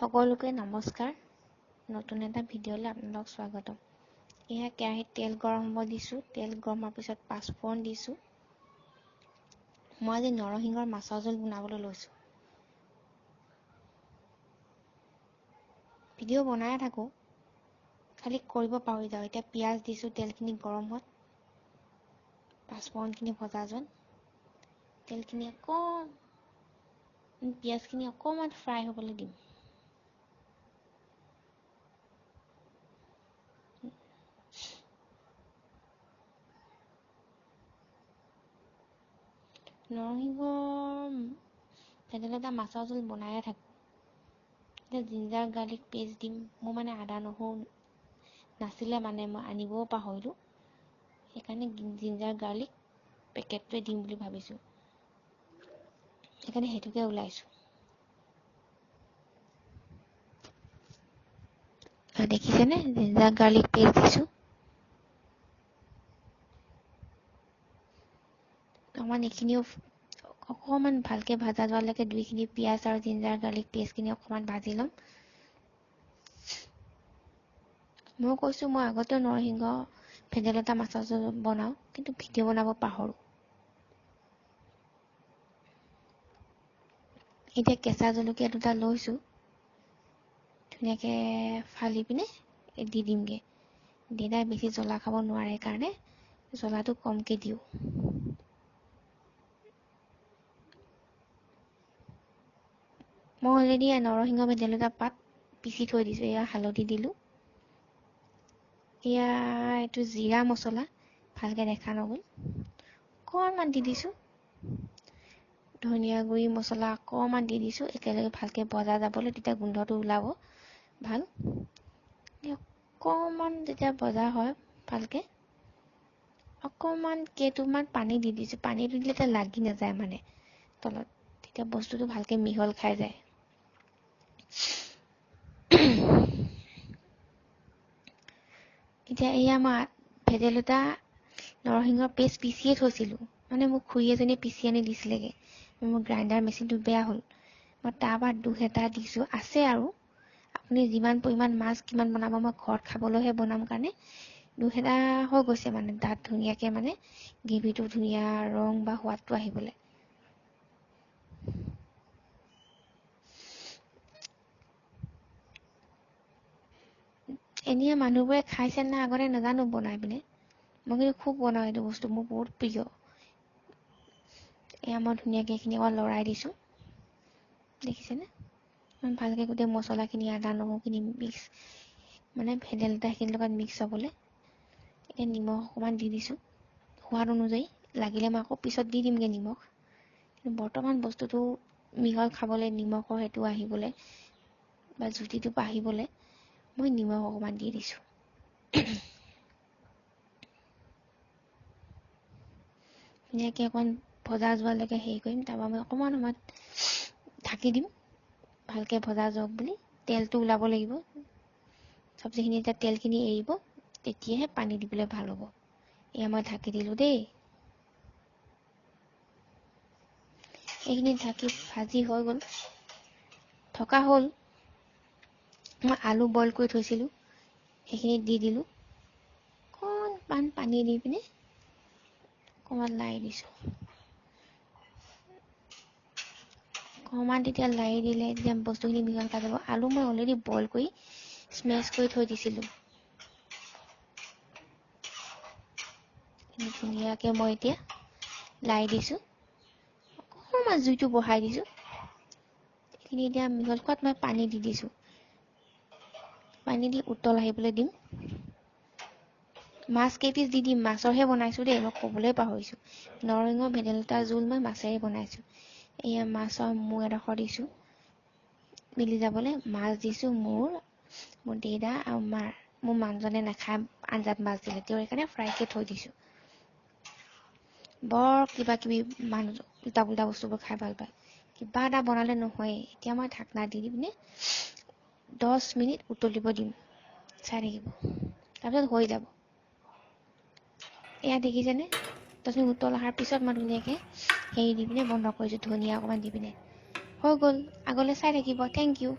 সকলোকে নমস্কাৰ। নতুন এটা ভিডিঅ'লৈ আপোনালোকক স্বাগতম। এয়া কেৰাহীত তেল গৰম হ'ব দিছোঁ। তেল গৰম হোৱাৰ পিছত পাঁচফোৰণ দিছোঁ। মই আজি নৰসিংহৰ মাছৰ জোল বনাবলৈ লৈছোঁ। ভিডিঅ' বনাই থাকোঁ, খালি কৰিব পাহৰি যাওঁ। এতিয়া পিঁয়াজ দিছোঁ, তেলখিনি গৰম হোৱাত পাঁচফোৰণখিনি ভজা যোৱাত পিঁয়াজখিনি অকণমান ফ্ৰাই হ'বলৈ দিম। নৰসিংহৰ ভেদাইলতা মাছৰ জোল বনায়ে থাকোঁ। এতিয়া জিঞ্জাৰ গাৰ্লিক পেষ্ট দিম। মোৰ মানে আদা নহৰু নাছিলে, মই আনিবও পাহৰিলোঁ। সেইকাৰণে জিঞ্জাৰ গাৰ্লিক পেকেটটোৱে দিম বুলি ভাবিছোঁ। সেইকাৰণে সেইটোকে ওলাইছোঁ। দেখিছেনে? জিঞ্জাৰ গাৰ্লিক পেষ্ট দিছোঁ। এইখিনিও অকণমান ভালকৈ ভাজা যোৱালৈকে দুইখিনি পিঁয়াজ আৰু জিঞ্জাৰ গাৰ্লিক পেষ্টখিনি অকণমান ভাজি ল'ম। মই কৈছোঁ, মই আগতেও নৰসিংহ ভেদাইলতা মাছৰ জোল বনাওঁ, কিন্তু ভিডিঅ' বনাব পাহৰোঁ। এতিয়া কেঁচা জলকীয়া দুটা লৈছোঁ, ধুনীয়াকৈ ফালি পিনে দি দিমগৈ। দেউতাই বেছি জ্বলা খাব নোৱাৰে কাৰণে জ্বলাটো কমকৈ দিওঁ। মই অলৰেডি নৰসিংহ ভেদাইলতা পাত পিচি থৈ দিছোঁ। এয়া হালধি দিলোঁ। এইটো জিৰা মছলা, ভালকৈ দেখা নগ'ল, অকণমান দি দিছোঁ। ধনিয়া গুড়ি মছলা অকণমান দি দিছোঁ। একেলগে ভালকৈ ভজা যাবলৈ, তেতিয়া গোন্ধটো ওলাব ভাল। অকণমান যেতিয়া ভজা হয় ভালকৈ, অকণমান কেইটোমান পানী দি দিছোঁ। পানীটো দিলে তেতিয়া লাগি নাযায় তলত, তেতিয়া বস্তুটো ভালকৈ মিহল খাই যায়। এতিয়া এয়া মই ভেদাইলতা নৰসিংহৰ পেষ্ট পিচিয়ে থৈছিলোঁ। মোক খুৰী এজনীয়ে পিচি আনি দিছিলেগৈ। মোৰ গ্ৰাইণ্ডাৰ মেচিনটো বেয়া হ'ল। মই তাৰপৰা দুহেটা দিছোঁ, আছে আৰু। আপুনি যিমান পৰিমাণ মাছ কিমান বনাব, মই ঘৰত খাবলৈহে বনাম কাৰণে দুহেটা হৈ গৈছে। তাত ধুনীয়াকৈ গ্ৰেভিটো ধুনীয়া ৰং বা সোৱাদটো আহিবলৈ। এনেই মানুহবোৰে খাইছে না আগতে নাজানো বনাই পিনে। মই কিন্তু খুব বনাওঁ এইটো বস্তু, মোৰ বহুত প্ৰিয়। এয়া মই ধুনীয়াকৈ এইখিনি অকণ লৰাই দিছোঁ। দেখিছেনে? ভালকৈ গোটেই মছলাখিনি আদা নহৰুখিনি মিক্স ভেদাইলতাখিনিৰ লগত মিক্স হ'বলৈ। এতিয়া নিমখ অকণমান দি দিছোঁ সোৱাদ অনুযায়ী। লাগিলে মই আকৌ পিছত দি দিমগৈ নিমখ। কিন্তু বৰ্তমান বস্তুটো মিহল খাবলৈ, নিমখৰ সেইটো আহিবলৈ বা জুতিটো বাঢ়িবলৈ মই নিমখ অকণমান দি দিছোঁ। ধুনীয়াকৈ অকণমান ভজা যোৱালৈকে হেৰি কৰিম। তাৰপৰা মই অকণমান সময়ত ঢাকি দিম, ভালকৈ ভজা যাওক বুলি। তেলটো ওলাব লাগিব। চব্জিখিনি যেতিয়া তেলখিনি এৰিব, তেতিয়াহে পানী দিবলৈ ভাল হ'ব। এয়া মই ঢাকি দিলোঁ দেই। এইখিনি ঢাকি ভাজি হৈ গ'ল, থকা হ'ল। মই আলু বইল কৰি থৈছিলোঁ, সেইখিনি দি দিলোঁ। অকণমান পানী দি পিনে অকণমান লাৰি দিছোঁ। অকণমান তেতিয়া লাৰি দিলে তেতিয়া বস্তুখিনি মিহল খাই যাব। আলু মই অলৰেডি বইল কৰি স্মেছ কৰি থৈ দিছিলোঁ। ধুনীয়াকৈ মই এতিয়া লাৰি দিছোঁ। অকণমান জুইটো বঢ়াই দিছোঁ। এইখিনি এতিয়া মিহল খোৱাত মই পানী দি দিছোঁ। পানী দি উতল আহিবলৈ দিম। মাছ কেইপিচ দি দিম। মাছৰহে বনাইছোঁ দেই, মই ক'বলৈ পাহৰিছোঁ। নৰসিংহ ভেদাইলতা জোল মই মাছেৰে বনাইছোঁ। এয়া মাছৰ মূৰ এডোখৰ দিছোঁ মিলি যাবলৈ। মাছ দিছোঁ মোৰ দেউতা আৰু মাৰ। মোৰ মানুহজনে নাখায় আঞ্জাত মাছ দিলে, তেওঁ সেইকাৰণে ফ্ৰাইকৈ থৈ দিছোঁ। বৰ কিবা কিবি মানুহ উল্টা পুল্টা বস্তুবোৰ খাই ভাল পায়। কিবা এটা বনালে নহয়েই। এতিয়া মই ঢাকনা দি পিনে 10 মিনিট উতলিব দিম। চাই থাকিব, তাৰপিছত হৈ যাব। এয়া দেখিছেনে? 10 মিনিট উতল অহাৰ পিছত মই ধুনীয়াকৈ হেৰি দি পিনে বন্ধ কৰিছোঁ, ধনিয়া অকণমান দি পিনে। হৈ গ'ল। আগলৈ চাই থাকিব। Thank U.